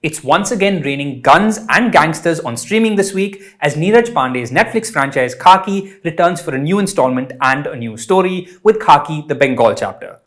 It's once again raining guns and gangsters on streaming this week as Neeraj Pandey's Netflix franchise Khakee returns for a new installment and a new story with Khakee, the Bengal Chapter.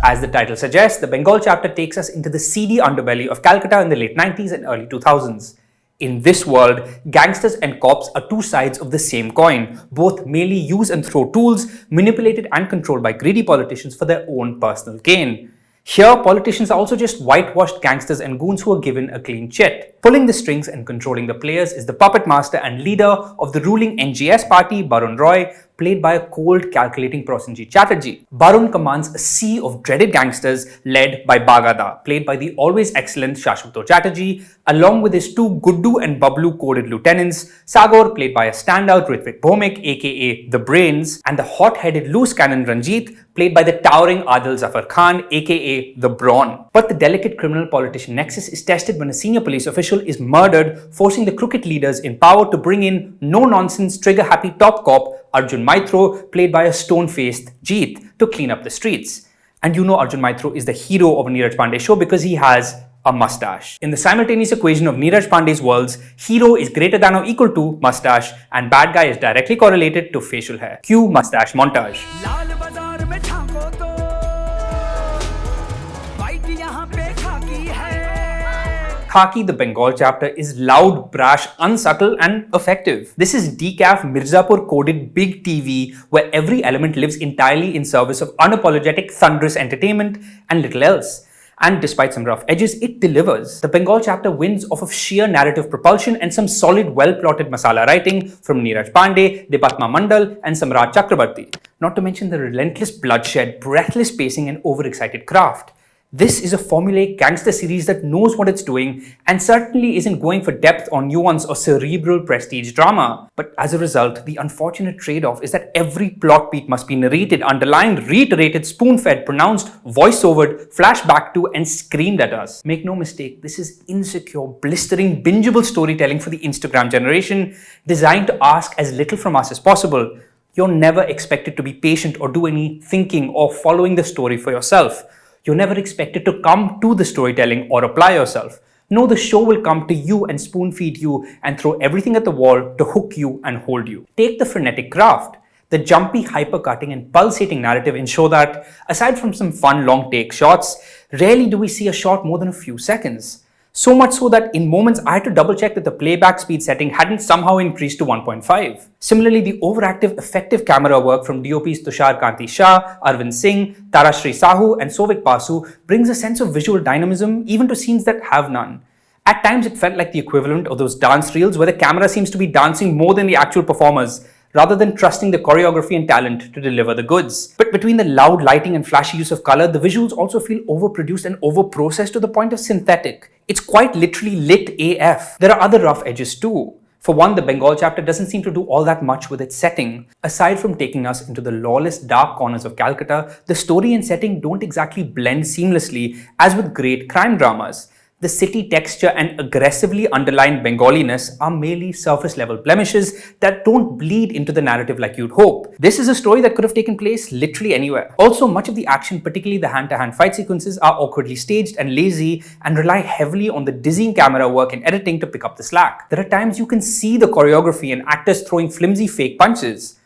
As the title suggests, the Bengal Chapter takes us into the seedy underbelly of Calcutta in the late 90s and early 2000s. In this world, gangsters and cops are two sides of the same coin. Both mainly use and throw tools, manipulated and controlled by greedy politicians for their own personal gain. Here, politicians are also just whitewashed gangsters and goons who are given a clean chit. Pulling the strings and controlling the players is the puppet master and leader of the ruling NGS party, Barun Roy, played by a cold, calculating Prosenjit Chatterjee. Barun commands a sea of dreaded gangsters led by Bagada, played by the always excellent Suchin Chatterjee, along with his two Guddu and Bablu coded lieutenants, Sagar, played by a standout Ritwik Bhomik, aka The Brains, and the hot-headed loose cannon Ranjit, played by the towering Adil Zafar Khan, aka The Brawn. But the delicate criminal-politician nexus is tested when a senior police official is murdered, forcing the crooked leaders in power to bring in no-nonsense, trigger-happy top cop Arjun Maitra, played by a stone-faced Jeet, to clean up the streets. And you know Arjun Maitra is the hero of a Neeraj Pandey show because he has a mustache. In the simultaneous equation of Neeraj Pandey's worlds, hero is greater than or equal to mustache and bad guy is directly correlated to facial hair. Cue mustache montage. Khakee, the Bengal Chapter, is loud, brash, unsubtle and effective. This is decaf Mirzapur coded big TV where every element lives entirely in service of unapologetic thunderous entertainment and little else. And despite some rough edges, it delivers. The Bengal Chapter wins off of sheer narrative propulsion and some solid, well-plotted masala writing from Neeraj Pandey, Depatma Mandal and Samrat Chakrabarti. Not to mention the relentless bloodshed, breathless pacing and overexcited craft. This is a formulaic gangster series that knows what it's doing and certainly isn't going for depth or nuance or cerebral prestige drama. But as a result, the unfortunate trade-off is that every plot beat must be narrated, underlined, reiterated, spoon-fed, pronounced, voice-overed, flashed back to and screamed at us. Make no mistake, this is insecure, blistering, bingeable storytelling for the Instagram generation, designed to ask as little from us as possible. You're never expected to be patient or do any thinking or following the story for yourself. You're never expected to come to the storytelling or apply yourself. No, the show will come to you and spoon feed you and throw everything at the wall to hook you and hold you. Take the frenetic craft. The jumpy, hyper-cutting and pulsating narrative ensure that, aside from some fun long take shots, rarely do we see a shot more than a few seconds. So much so that in moments I had to double check that the playback speed setting hadn't somehow increased to 1.5. Similarly, the overactive, effective camera work from DOPs Tushar Kanti Shah, Arvind Singh, Tarashri Sahu and Sovik Basu brings a sense of visual dynamism even to scenes that have none. At times it felt like the equivalent of those dance reels where the camera seems to be dancing more than the actual performers, rather than trusting the choreography and talent to deliver the goods. But between the loud lighting and flashy use of color, the visuals also feel overproduced and overprocessed to the point of synthetic. It's quite literally lit AF. There are other rough edges too. For one, the Bengal Chapter doesn't seem to do all that much with its setting. Aside from taking us into the lawless dark corners of Calcutta, the story and setting don't exactly blend seamlessly as with great crime dramas. The city texture and aggressively underlined Bengaliness are merely surface level blemishes that don't bleed into the narrative like you'd hope. This is a story that could have taken place literally anywhere. Also, much of the action, particularly the hand-to-hand fight sequences, are awkwardly staged and lazy and rely heavily on the dizzying camera work and editing to pick up the slack. There are times you can see the choreography and actors throwing flimsy fake punches.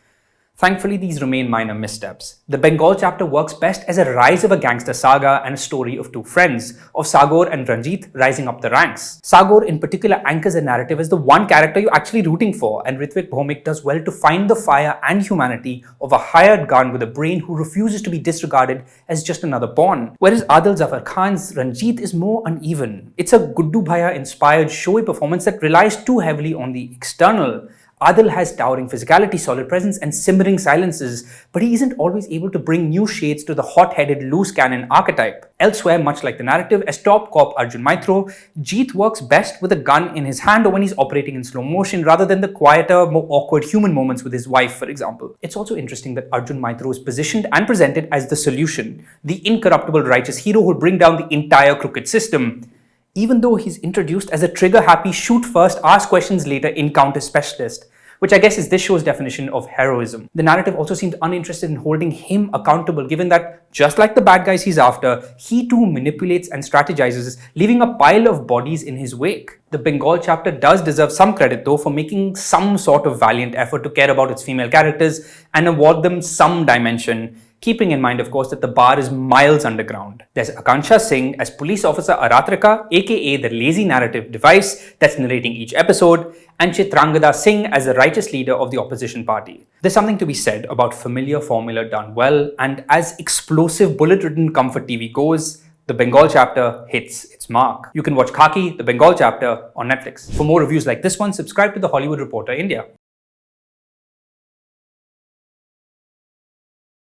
Thankfully, these remain minor missteps. The Bengal Chapter works best as a rise of a gangster saga and a story of two friends, of Sagar and Ranjit rising up the ranks. Sagar in particular anchors a narrative as the one character you're actually rooting for, and Ritwik Bhomik does well to find the fire and humanity of a hired gun with a brain who refuses to be disregarded as just another pawn. Whereas Adil Zafar Khan's Ranjit is more uneven. It's a Guddu Bhaiya inspired showy performance that relies too heavily on the external. Adil has towering physicality, solid presence and simmering silences, but he isn't always able to bring new shades to the hot-headed loose cannon archetype. Elsewhere, much like the narrative, as top cop Arjun Maitra, Jeet works best with a gun in his hand or when he's operating in slow motion rather than the quieter, more awkward human moments with his wife, for example. It's also interesting that Arjun Maitra is positioned and presented as the solution, the incorruptible righteous hero who'll bring down the entire crooked system, even though he's introduced as a trigger-happy shoot-first, ask-questions-later encounter specialist, which I guess is this show's definition of heroism. The narrative also seemed uninterested in holding him accountable, given that, just like the bad guys he's after, he too manipulates and strategizes, leaving a pile of bodies in his wake. The Bengal chapter does deserve some credit though for making some sort of valiant effort to care about its female characters and award them some dimension, keeping in mind, of course, that the bar is miles underground. There's Akansha Singh as police officer Aratrika, aka the lazy narrative device that's narrating each episode, and Chitrangada Singh as the righteous leader of the opposition party. There's something to be said about familiar formula done well, and as explosive bullet-ridden comfort TV goes, the Bengal chapter hits its mark. You can watch Khakee, the Bengal chapter, on Netflix. For more reviews like this one, subscribe to The Hollywood Reporter India.